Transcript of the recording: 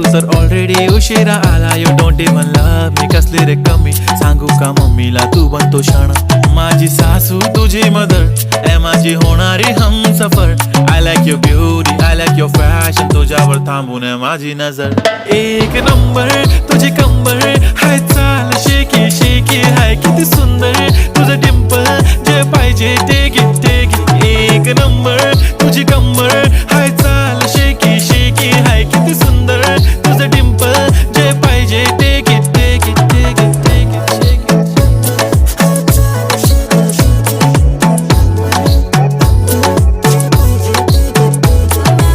तू तर ऑलरेडी उशिरा आला. You don't even love me, कसली रे कमी सांगू का मम्मीला तू बनतो क्षण. माझी सासू तुझी मदर ए माझी होणारी Humsafar. I like your beauty, I like your fashion, तुझ्यावर थांबून आहे माझी नजर. एक नंबर तुझी कंबर हाय, चाल शेकी शेकी हाय, किती सुंदर तुझं डिंपल, जे पाहिजे ते